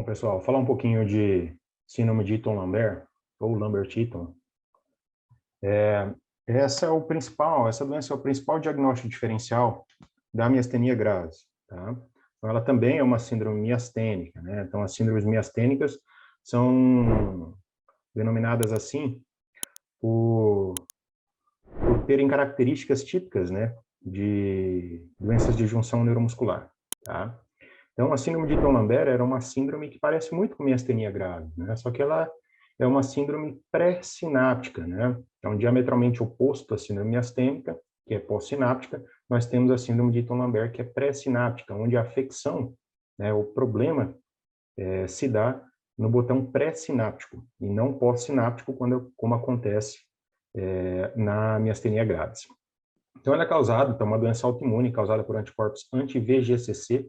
pessoal, vou falar um pouquinho de síndrome de Eaton-Lambert, ou Lambert-Eaton. Essa doença é o principal diagnóstico diferencial da miastenia graves, tá? Então, ela também é uma síndrome miastênica, né? Então, as síndromes miastênicas são denominadas assim por terem características típicas, né, de doenças de junção neuromuscular, tá? Então, a síndrome de Eaton-Lambert era uma síndrome que parece muito com miastenia grave, né? Só que ela é uma síndrome pré-sináptica, né? Então, diametralmente oposto à síndrome miastênica, que é pós-sináptica, nós temos a síndrome de Eaton-Lambert, que é pré-sináptica, onde a afecção, né, o problema se dá no botão pré-sináptico e não pós-sináptico, como acontece na miastenia graves. Então, ela é causada, então, uma doença autoimune causada por anticorpos anti-VGCC.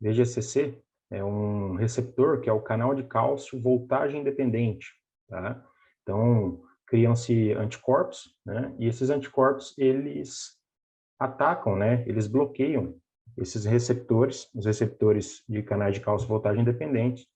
VGCC é um receptor que é o canal de cálcio voltagem dependente, tá? Então, criam-se anticorpos, né? E esses anticorpos, eles atacam, né? Eles bloqueiam esses receptores, os receptores de canais de cálcio voltagem dependente,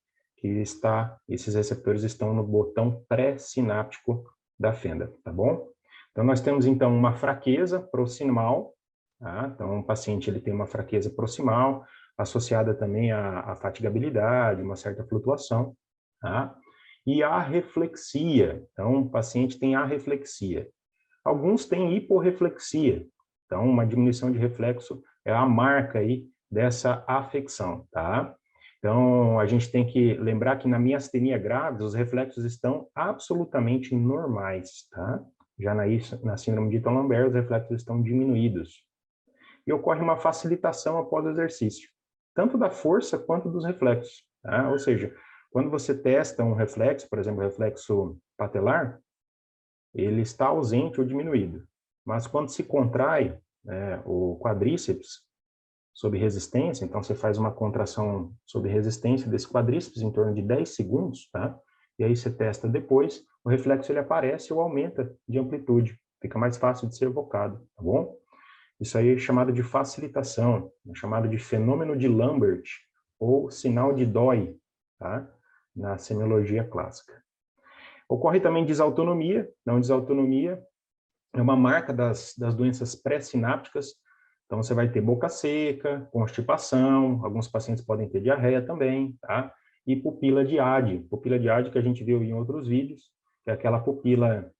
esses receptores estão no botão pré-sináptico da fenda, tá bom? Então, nós temos, então, uma fraqueza proximal, tá? Então, o paciente ele tem uma fraqueza proximal, associada também à fatigabilidade, uma certa flutuação, tá? E a reflexia, então, o paciente tem arreflexia. Alguns têm hiporreflexia, então, uma diminuição de reflexo é a marca aí dessa afecção, tá? Então, a gente tem que lembrar que na miastenia grave, os reflexos estão absolutamente normais, tá? Já na síndrome de Eaton-Lambert, os reflexos estão diminuídos. E ocorre uma facilitação após o exercício, tanto da força quanto dos reflexos, tá? Ou seja, quando você testa um reflexo, por exemplo, o reflexo patelar, ele está ausente ou diminuído. Mas quando se contrai, né, o quadríceps sob resistência, então você faz uma contração sob resistência desse quadríceps em torno de 10 segundos, tá? E aí você testa depois, o reflexo ele aparece ou aumenta de amplitude, fica mais fácil de ser evocado, tá bom? Isso aí é chamado de facilitação, é chamado de fenômeno de Lambert, ou sinal de Doi, tá? Na semiologia clássica. Ocorre também desautonomia. Não, desautonomia é uma marca das doenças pré-sinápticas. Então, você vai ter boca seca, constipação, alguns pacientes podem ter diarreia também, tá? E pupila diade. Pupila diade que a gente viu em outros vídeos, que é aquela pupila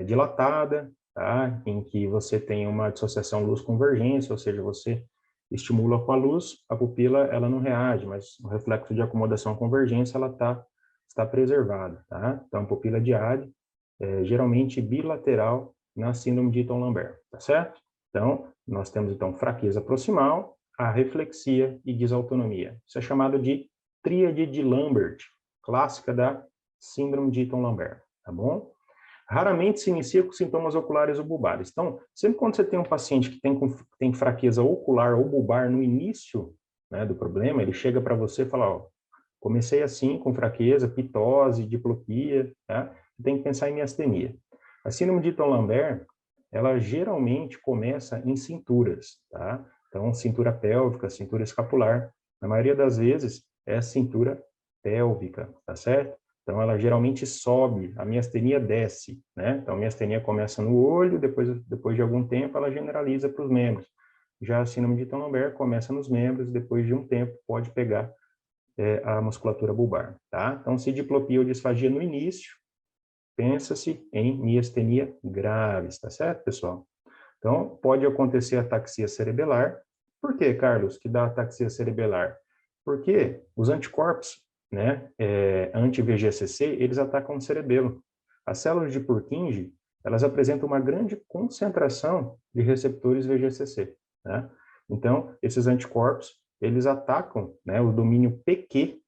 dilatada, tá? Em que você tem uma dissociação luz-convergência, ou seja, você estimula com a luz, a pupila ela não reage, mas o reflexo de acomodação-convergência ela está preservada, tá? Então, pupila diade, geralmente bilateral na síndrome de Eaton-Lambert, tá certo? Então, nós temos, então, fraqueza proximal, arreflexia e desautonomia. Isso é chamado de tríade de Lambert, clássica da síndrome de Eaton-Lambert, tá bom? Raramente se inicia com sintomas oculares ou bulbares. Então, sempre quando você tem um paciente que tem fraqueza ocular ou bulbar no início, né, do problema, ele chega para você e fala, ó, comecei assim, com fraqueza, pitose, diplopia, tá? Tem que pensar em miastenia. A síndrome de Eaton-Lambert, ela geralmente começa em cinturas, tá? Então, cintura pélvica, cintura escapular. Na maioria das vezes, é cintura pélvica, tá certo? Então, ela geralmente sobe, a miastenia desce, né? Então, a miastenia começa no olho, depois de algum tempo, ela generaliza para os membros. Já a síndrome de Eaton-Lambert começa nos membros, depois de um tempo, pode pegar a musculatura bulbar, tá? Então, se diplopia ou disfagia no início, pensa-se em miastenia graves, tá certo, pessoal? Então, pode acontecer ataxia cerebelar. Por que, Carlos, que dá ataxia cerebelar? Porque os anticorpos, né, anti-VGCC, eles atacam o cerebelo. As células de Purkinje, elas apresentam uma grande concentração de receptores VGCC, né? Então, esses anticorpos, eles atacam, né, o domínio PQ,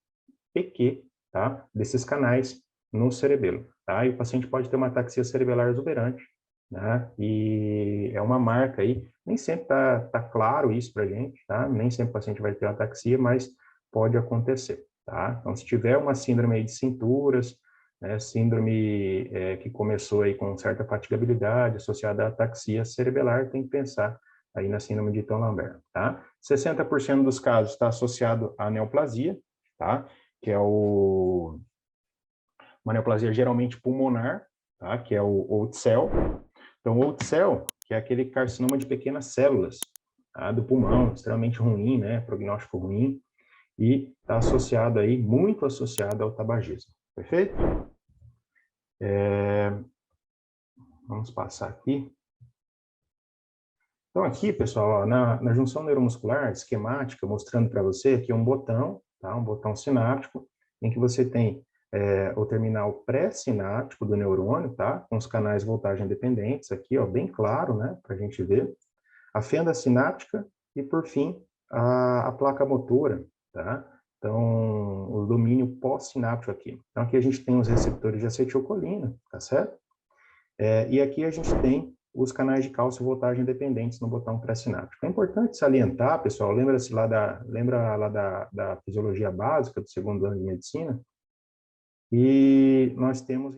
tá, desses canais no cerebelo, tá? E o paciente pode ter uma ataxia cerebelar exuberante, né? E é uma marca aí, nem sempre tá claro isso pra gente, tá? Nem sempre o paciente vai ter uma ataxia, mas pode acontecer, tá? Então, se tiver uma síndrome aí de cinturas, né, síndrome que começou aí com certa fatigabilidade associada à ataxia cerebelar, tem que pensar aí na síndrome de Eaton-Lambert, tá? 60% dos casos está associado à neoplasia, tá? que é uma neoplasia geralmente pulmonar, tá? Que é o Old Cell. Então, o Old Cell, que é aquele carcinoma de pequenas células, tá? Do pulmão, extremamente ruim, né? Prognóstico ruim, e está associado aí, muito associado ao tabagismo. Perfeito? Vamos passar aqui. Então, aqui, pessoal, ó, na junção neuromuscular esquemática, mostrando para você aqui um botão, tá? Um botão sináptico, em que você tem o terminal pré-sináptico do neurônio, tá? Com os canais voltagem dependentes aqui, ó, bem claro, né? Para a gente ver. A fenda sináptica e, por fim, a placa motora, tá? Então, o domínio pós-sináptico aqui. Então, aqui a gente tem os receptores de acetilcolina, tá certo? E aqui a gente tem os canais de cálcio voltagem dependentes no botão pré-sináptico. É importante salientar, pessoal, lembra lá da fisiologia básica do segundo ano de medicina? E nós temos